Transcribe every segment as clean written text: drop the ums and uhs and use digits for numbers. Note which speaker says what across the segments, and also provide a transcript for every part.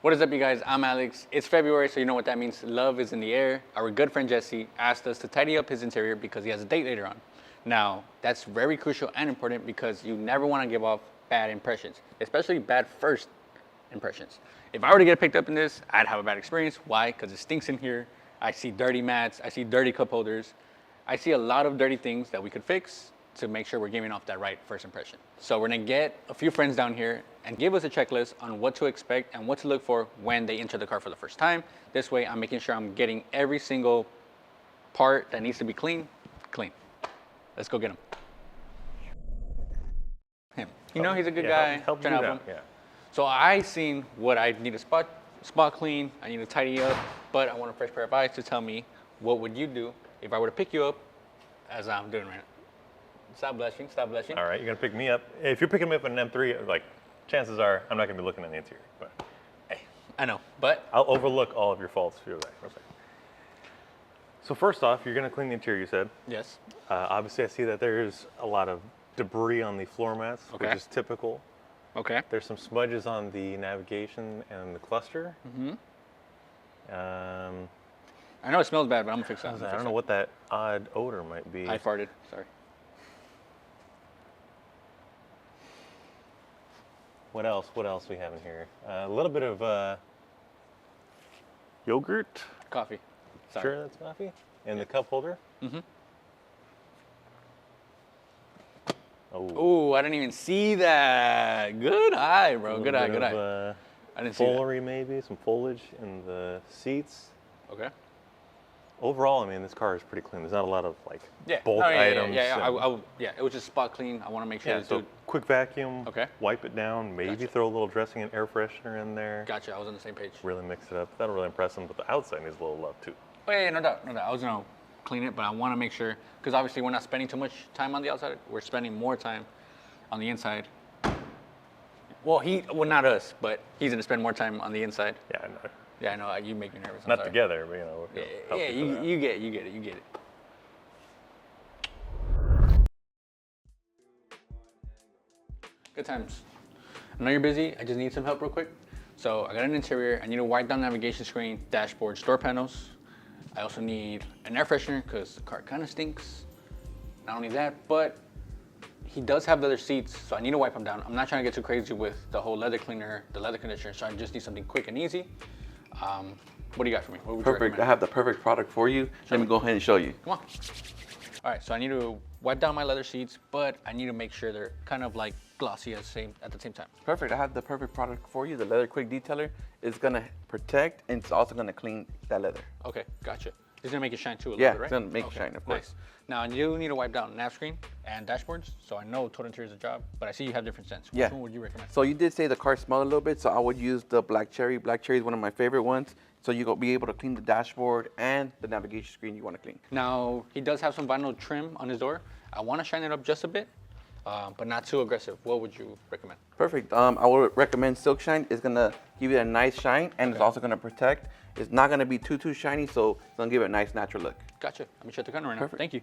Speaker 1: What is up, you guys? I'm Alex. It's February, so you know what that means. Love is in the air. Our good friend Jesse asked us to tidy up his interior because he has a date later on. Now, that's very crucial and important because you never want to give off bad impressions, especially bad first impressions. If I were to get picked up in this, I'd have a bad experience. Why? Because it stinks in here. I see dirty mats. I see dirty cup holders. I see a lot of dirty things that we could fix to make sure we're giving off that right first impression. So we're gonna get a few friends down here and give us a checklist on what to expect and what to look for when they enter the car for the first time. This way I'm making sure I'm getting every single part that needs to be clean. Let's go get him. You know he's a good guy.
Speaker 2: Help you out. Yeah.
Speaker 1: So I seen what I need to spot clean, I need to tidy up, but I want a fresh pair of eyes to tell me what would you do if I were to pick you up as I'm doing right now. Stop blushing, stop blushing.
Speaker 2: All right, you're gonna pick me up. If you're picking me up in an M3, like, chances are I'm not gonna be looking at the interior. But
Speaker 1: hey, I know, but
Speaker 2: I'll overlook all of your faults if you're there. Okay. So first off, you're gonna clean the interior, you said.
Speaker 1: yes.
Speaker 2: Obviously, I see that there's a lot of debris on the floor mats,
Speaker 1: Okay.
Speaker 2: which is typical.
Speaker 1: Okay.
Speaker 2: There's some smudges on the navigation and the cluster.
Speaker 1: Mm-hmm.
Speaker 2: I
Speaker 1: I know it smells bad, but I'm gonna fix that.
Speaker 2: don't know what that odd odor might be.
Speaker 1: I farted. Sorry.
Speaker 2: What else? What else we have in here? A little bit of yogurt.
Speaker 1: Coffee. Sorry.
Speaker 2: Sure, that's coffee. And the cup holder.
Speaker 1: Mm-hmm.
Speaker 2: Oh,
Speaker 1: Ooh, I didn't even see that. Good eye, bro. Good eye. Good eye. I didn't see that.
Speaker 2: foliage, maybe some foliage in the seats.
Speaker 1: Okay.
Speaker 2: Overall, I mean, this car is pretty clean. There's not a lot of like bulk
Speaker 1: No,
Speaker 2: items.
Speaker 1: Yeah, it was just spot clean. I want to make sure
Speaker 2: Yeah,
Speaker 1: this
Speaker 2: so
Speaker 1: dude.
Speaker 2: quick vacuum.
Speaker 1: Okay.
Speaker 2: Wipe it down. Maybe
Speaker 1: Gotcha.
Speaker 2: throw a little dressing and air freshener in there.
Speaker 1: Gotcha. I was on the same page.
Speaker 2: Really mix it up. That'll really impress them. But the outside needs a little love too.
Speaker 1: Oh yeah, no doubt, no doubt. I was gonna clean it, but I want to make sure because obviously we're not spending too much time on the outside. We're spending more time on the inside. Well, not us, but he's gonna spend more time on the inside.
Speaker 2: Yeah, I know.
Speaker 1: Yeah, I know. You make me nervous. I'm
Speaker 2: Not
Speaker 1: sorry.
Speaker 2: together, but you know.
Speaker 1: Yeah,
Speaker 2: help
Speaker 1: yeah,
Speaker 2: each other out.
Speaker 1: you get it. Good times. I know you're busy. I just need some help real quick. So I got an interior. I need to wipe down navigation screen, dashboard, door panels. I also need an air freshener because the car kind of stinks. Not only that, but he does have leather seats, so I need to wipe them down. I'm not trying to get too crazy with the whole leather cleaner, the leather conditioner, so I just need something quick and easy. What do you got for me? What would you
Speaker 3: Perfect.
Speaker 1: recommend?
Speaker 3: I have the perfect product for you. Let me go ahead and show you.
Speaker 1: Come on. All right, so I need to wipe down my leather seats, but I need to make sure they're kind of like glossy at the same time.
Speaker 3: Perfect. I have the perfect product for you. The Leather Quick Detailer is gonna protect and it's also gonna clean that leather.
Speaker 1: Okay, gotcha. It's gonna make it shine too a little
Speaker 3: Yeah,
Speaker 1: bit, right?
Speaker 3: it's gonna make it
Speaker 1: Okay,
Speaker 3: shine, of course.
Speaker 1: Nice. Now, I do need to wipe down nav screen and dashboards, so I know total interior is a job, but I see you have different scents.
Speaker 3: Yeah.
Speaker 1: Which one would you recommend?
Speaker 3: So you did say the car smelled a little bit, so I would use the black cherry. Black cherry is one of my favorite ones. So you'll be able to clean the dashboard and the navigation screen you want to clean.
Speaker 1: Now, he does have some vinyl trim on his door. I want to shine it up just a bit, but not too aggressive. What would you recommend?
Speaker 3: Perfect. I would recommend Silk Shine. It's gonna give you a nice shine, and it's also gonna protect. It's not gonna be too shiny, so it's gonna give it a nice natural look.
Speaker 1: Gotcha. Let me shut the curtain right now.
Speaker 3: Perfect.
Speaker 1: Thank you.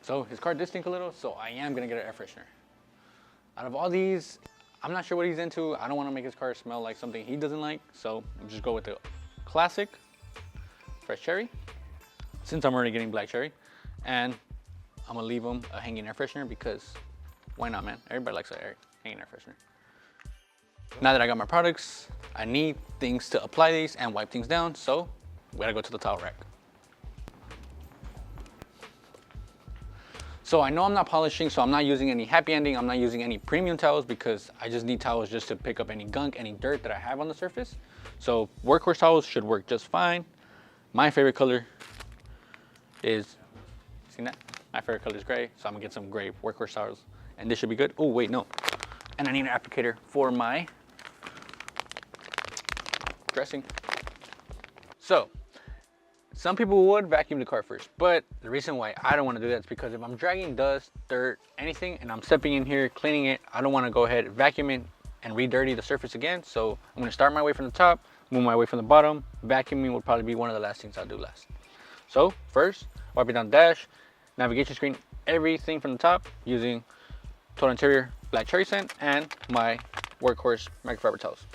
Speaker 1: So his car did stink a little, so I am gonna get an air freshener. Out of all these, I'm not sure what he's into. I don't want to make his car smell like something he doesn't like, so I'll just go with the classic fresh cherry, since I'm already getting black cherry, and I'm gonna leave him a hanging air freshener because why not, man? Everybody likes a hanging air freshener. Now that I got my products, I need things to apply these and wipe things down, so we gotta go to the towel rack. So I know I'm not polishing, so I'm not using any happy ending. I'm not using any premium towels because I just need towels just to pick up any gunk, any dirt that I have on the surface. So workhorse towels should work just fine. My favorite color is, seen that? My favorite color is gray, so I'm gonna get some gray workhorse towels and this should be good. Oh wait, no. And I need an applicator for my dressing. So, some people would vacuum the car first, but the reason why I don't want to do that is because if I'm dragging dust, dirt, anything, and I'm stepping in here, cleaning it, I don't want to go ahead, vacuum it, and re-dirty the surface again. So I'm going to start my way from the top, move my way from the bottom. Vacuuming would probably be one of the last things I'll do last. So first, wipe it down the dash, navigation screen, everything from the top using Total Interior Black Cherry Scent and my workhorse microfiber towels.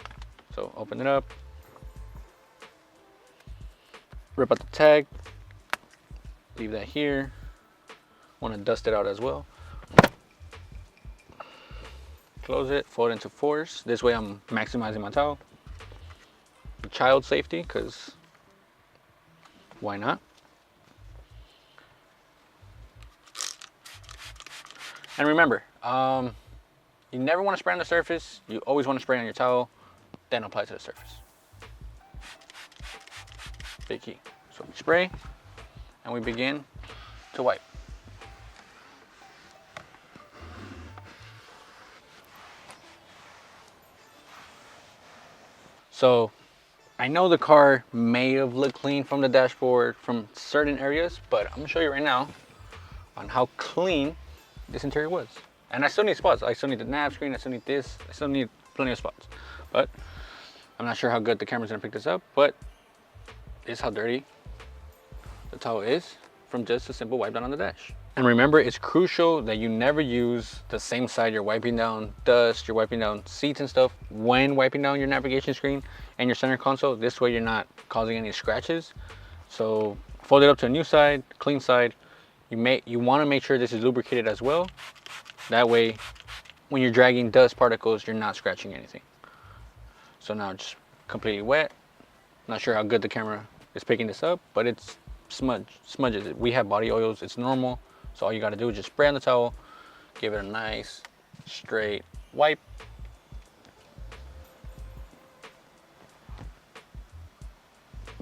Speaker 1: So open it up, rip out the tag, leave that here. Want to dust it out as well. Close it, fold into fours. This way I'm maximizing my towel. Child safety, because why not? And remember, you never want to spray on the surface. You always want to spray on your towel, then apply to the surface. Big key. So we spray, and we begin to wipe. So I know the car may have looked clean from the dashboard from certain areas, but I'm gonna show you right now on how clean this interior was. And I still need spots. I still need the nav screen, I still need this, I still need plenty of spots. But I'm not sure how good the camera's gonna pick this up, but this is how dirty the towel is from just a simple wipe down on the dash. And remember, it's crucial that you never use the same side you're wiping down dust, you're wiping down seats and stuff when wiping down your navigation screen and your center console. This way you're not causing any scratches. So fold it up to a new side, clean side. You want to make sure this is lubricated as well. That way, when you're dragging dust particles, you're not scratching anything. So now just completely wet. Not sure how good the camera is picking this up, but it's smudges it. We have body oils, it's normal. So all you got to do is just spray on the towel, give it a nice straight wipe.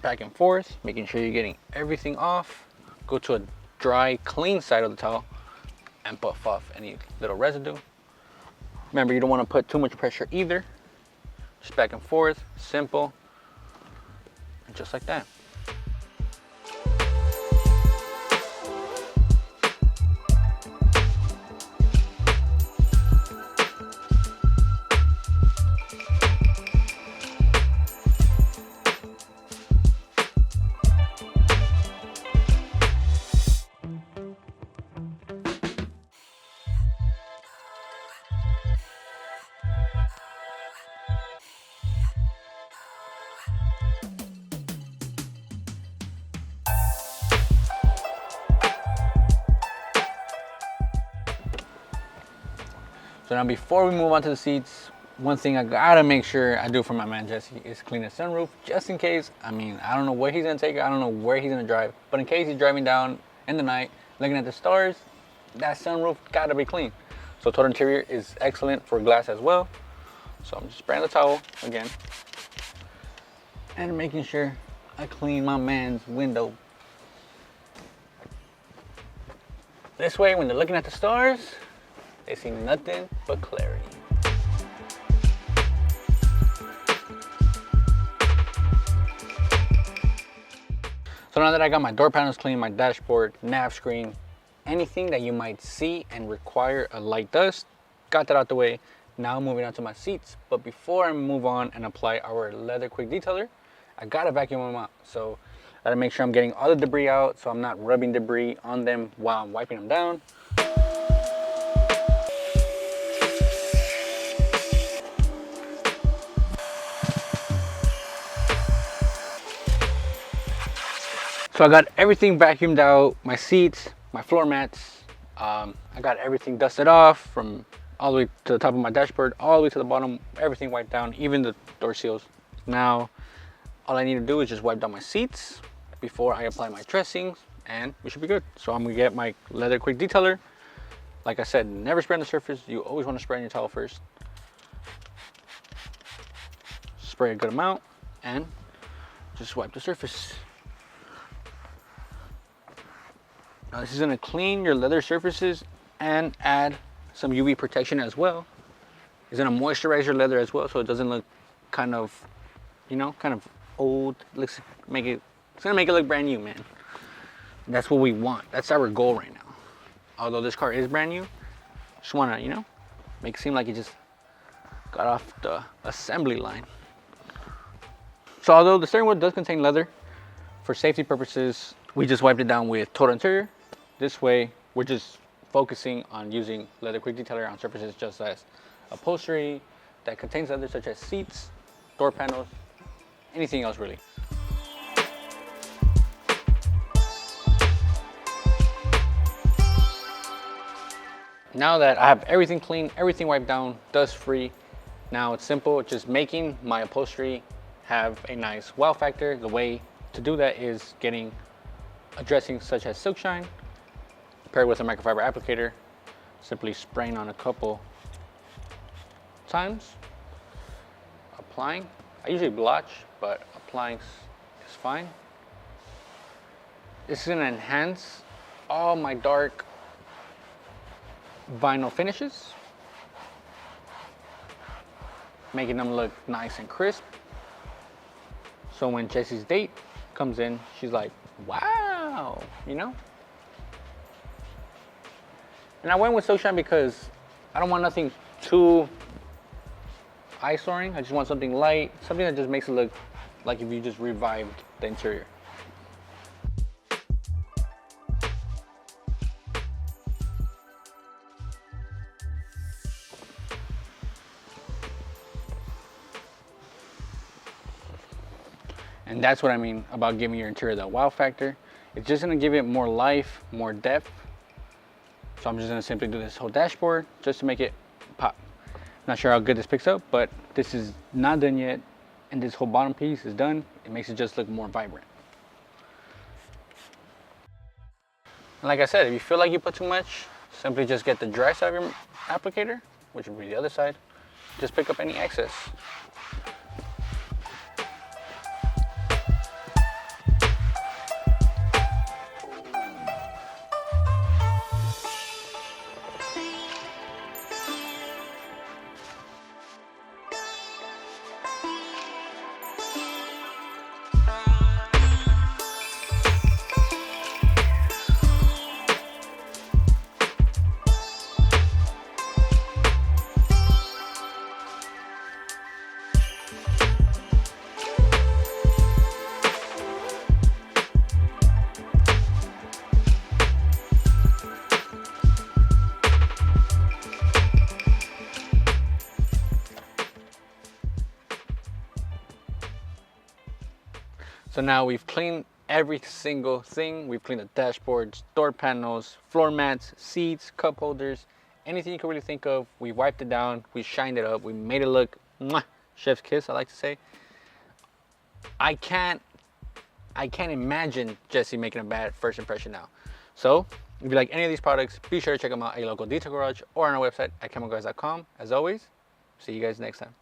Speaker 1: Back and forth, making sure you're getting everything off. Go to a dry, clean side of the towel and buff off any little residue. Remember, you don't want to put too much pressure either. Just back and forth, simple, and just like that. So now before we move on to the seats, one thing I gotta make sure I do for my man Jesse is clean the sunroof, just in case. I mean, I don't know where he's gonna take it, I don't know where he's gonna drive, but in case he's driving down in the night, looking at the stars, that sunroof gotta be clean. So Total Interior is excellent for glass as well. So I'm just spraying the towel again and making sure I clean my man's window. This way, when they're looking at the stars, they see nothing but clarity. So now that I got my door panels clean, my dashboard, nav screen, anything that you might see and require a light dust, got that out the way. Now moving on to my seats. But before I move on and apply our leather quick detailer, I gotta vacuum them out. So I gotta make sure I'm getting all the debris out so I'm not rubbing debris on them while I'm wiping them down. So I got everything vacuumed out, my seats, my floor mats. I got everything dusted off from all the way to the top of my dashboard, all the way to the bottom, everything wiped down, even the door seals. Now, all I need to do is just wipe down my seats before I apply my dressings, and we should be good. So I'm gonna get my leather quick detailer. Like I said, never spray on the surface. You always wanna spray on your towel first. Spray a good amount, and just wipe the surface. Now this is gonna clean your leather surfaces and add some UV protection as well. It's gonna moisturize your leather as well, so it doesn't look kind of, you know, kind of old. It's gonna make it look brand new, man. That's what we want. That's our goal right now. Although this car is brand new, just wanna, you know, make it seem like it just got off the assembly line. So although the steering wheel does contain leather, for safety purposes, we just wiped it down with Total Interior. This way, we're just focusing on using leather quick detailer on surfaces just as upholstery, that contains leather, such as seats, door panels, anything else really. Now that I have everything clean, everything wiped down, dust free, now it's simple, just making my upholstery have a nice wow factor. The way to do that is getting a dressing such as Silk Shine, paired with a microfiber applicator, simply spraying on a couple times, applying. I usually blotch, but applying is fine. This is gonna enhance all my dark vinyl finishes, making them look nice and crisp. So when Jesse's date comes in, she's like, wow, you know? And I went with Silk Shine because I don't want nothing too eyesoring. I just want something light, something that just makes it look like if you just revived the interior. And that's what I mean about giving your interior that wow factor. It's just gonna give it more life, more depth. So I'm just gonna simply do this whole dashboard just to make it pop. Not sure how good this picks up, but this is not done yet. And this whole bottom piece is done. It makes it just look more vibrant. And like I said, if you feel like you put too much, simply just get the dry side of your applicator, which would be the other side. Just pick up any excess. So now we've cleaned every single thing. We've cleaned the dashboards, door panels, floor mats, seats, cup holders, anything you can really think of. We wiped it down, we shined it up, we made it look mwah, chef's kiss, I like to say. I can't imagine Jesse making a bad first impression now. So if you like any of these products, be sure to check them out at your local detail garage or on our website at chemicalguys.com. As always, see you guys next time.